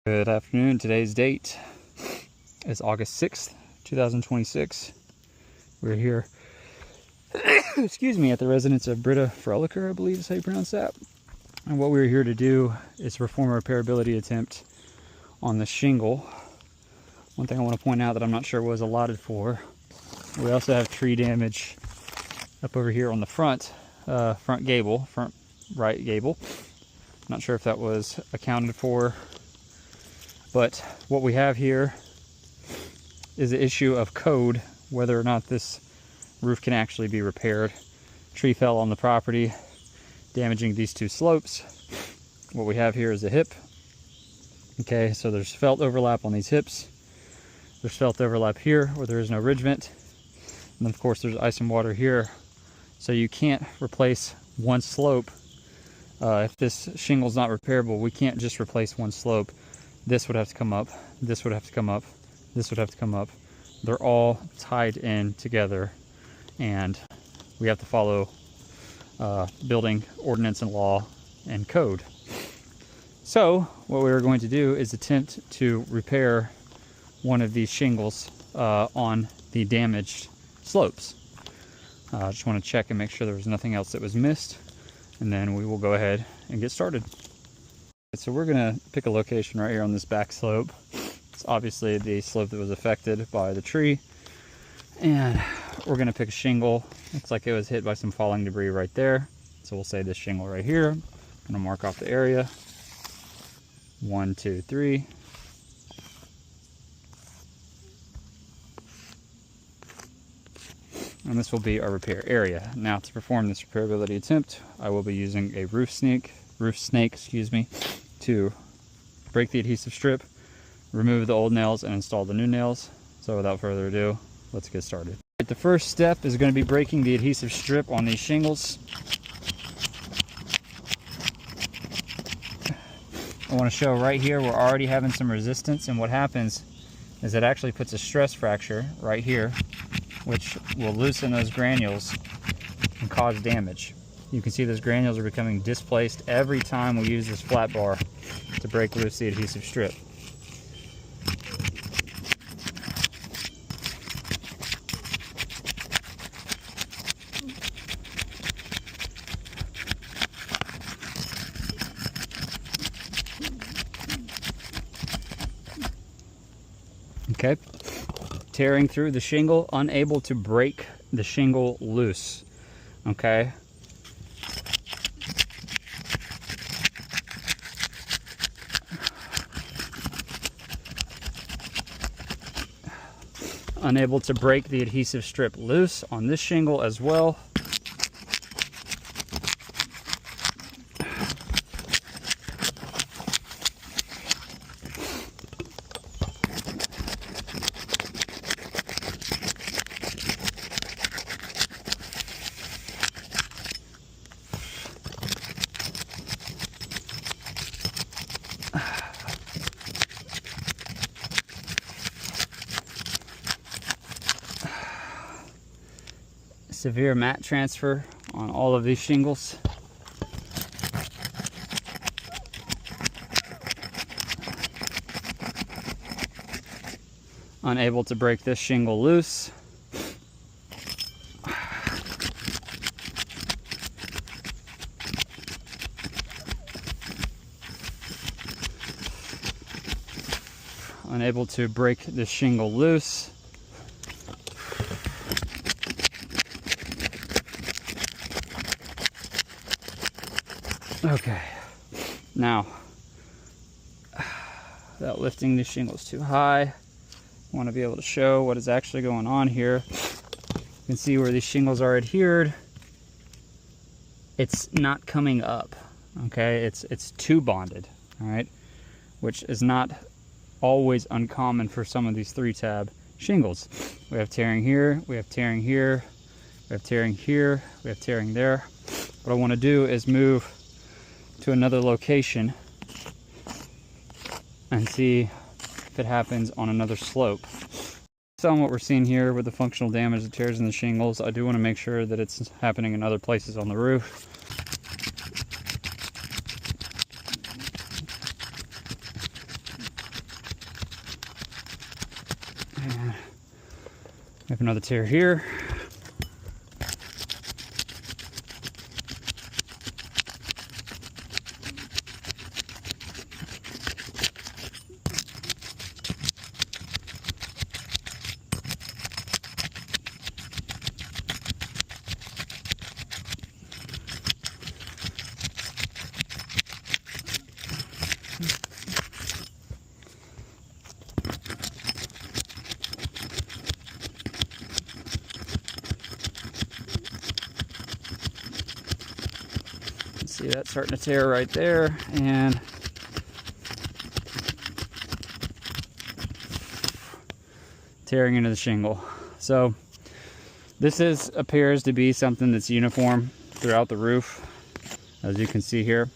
Good afternoon. Today's date is August 6th, 2026. We're here, excuse me, at the residence of Britta Froelicher, I believe is how you pronounce that. And what we're here to do is perform a repairability attempt on the shingle. One thing I want to point out that I'm not sure was allotted for. We also have tree damage up over here on the front gable, front right gable. Not sure if that was accounted for. But what we have here is the issue of code, whether or not this roof can actually be repaired. Tree fell on the property, damaging these two slopes. What we have here is a hip. Okay, so there's felt overlap on these hips. There's felt overlap here where there is no ridge vent. And then of course there's ice and water here. So you can't replace one slope. If this shingle is not repairable, we can't just replace one slope. This would have to come up, this would have to come up, this would have to come up. They're all tied in together, and we have to follow building ordinance and law and code. So what we're going to do is attempt to repair one of these shingles on the damaged slopes. I just want to check and make sure there was nothing else that was missed, and then we will go ahead and get started. So we're going to pick a location right here on this back slope. It's obviously the slope that was affected by the tree. And we're going to pick a shingle. Looks like it was hit by some falling debris right there. So we'll say this shingle right here. I'm going to mark off the area. 1, 2, 3. And this will be our repair area. Now to perform this repairability attempt, I will be using a roof snake, excuse me, to break the adhesive strip, remove the old nails, and install the new nails. So without further ado, let's get started. The first step is going to be breaking the adhesive strip on these shingles. I want to show right here we're already having some resistance, and what happens is it actually puts a stress fracture right here, which will loosen those granules and cause damage. You can see those granules are becoming displaced every time we use this flat bar to break loose the adhesive strip. Okay, tearing through the shingle, unable to break the shingle loose. Okay. Unable to break the adhesive strip loose on this shingle as well. Severe mat transfer on all of these shingles. Unable to break this shingle loose. Unable to break this shingle loose. Okay, now, without lifting the shingles too high, I want to be able to show what is actually going on here. You can see where these shingles are adhered. It's not coming up, okay? It's too bonded, all right? Which is not always uncommon for some of these 3-tab shingles. We have tearing here, we have tearing here, we have tearing here, we have tearing there. What I want to do is move to another location and see if it happens on another slope. So on what we're seeing here with the functional damage, the tears in the shingles, I do want to make sure that it's happening in other places on the roof. And we have another tear here. See that starting to tear right there, and tearing into the shingle. So this appears to be something that's uniform throughout the roof. As you can see here,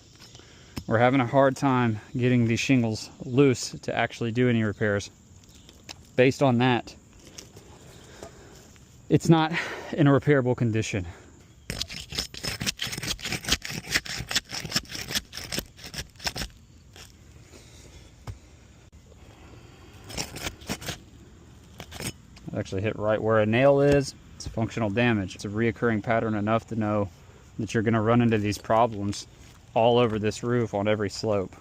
we're having a hard time getting these shingles loose to actually do any repairs. Based on that, it's not in a repairable condition. Actually hit right where a nail is. It's functional damage. It's a reoccurring pattern enough to know that you're going to run into these problems all over this roof on every slope.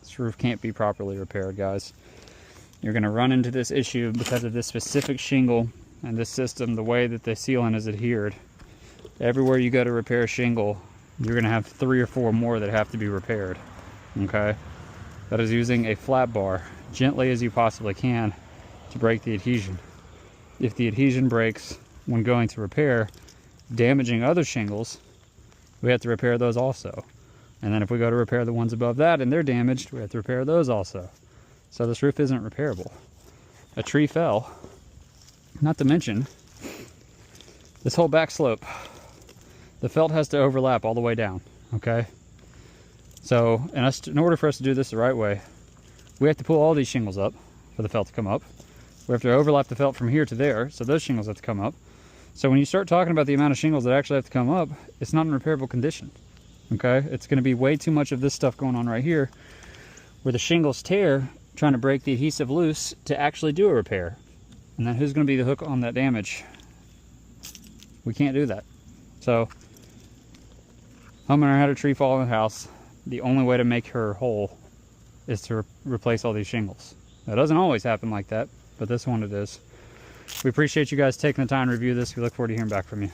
This roof can't be properly repaired, guys. You're going to run into this issue because of this specific shingle and this system, the way that the sealant is adhered. Everywhere you go to repair a shingle, you're going to have 3 or 4 more that have to be repaired. Okay? That is using a flat bar, gently as you possibly can, to break the adhesion. If the adhesion breaks when going to repair, damaging other shingles, we have to repair those also. And then if we go to repair the ones above that and they're damaged, we have to repair those also. So this roof isn't repairable. A tree fell. Not to mention, this whole back slope, the felt has to overlap all the way down, okay? So in order for us to do this the right way, we have to pull all these shingles up for the felt to come up. We have to overlap the felt from here to there, so those shingles have to come up. So when you start talking about the amount of shingles that actually have to come up, it's not in repairable condition, okay? It's going to be way too much of this stuff going on right here, where the shingles tear, trying to break the adhesive loose to actually do a repair. And then who's going to be the hook on that damage? We can't do that. So, homeowner had a tree fall in the house. The only way to make her whole is to replace all these shingles. That doesn't always happen like that, but this one it is. We appreciate you guys taking the time to review this. We look forward to hearing back from you.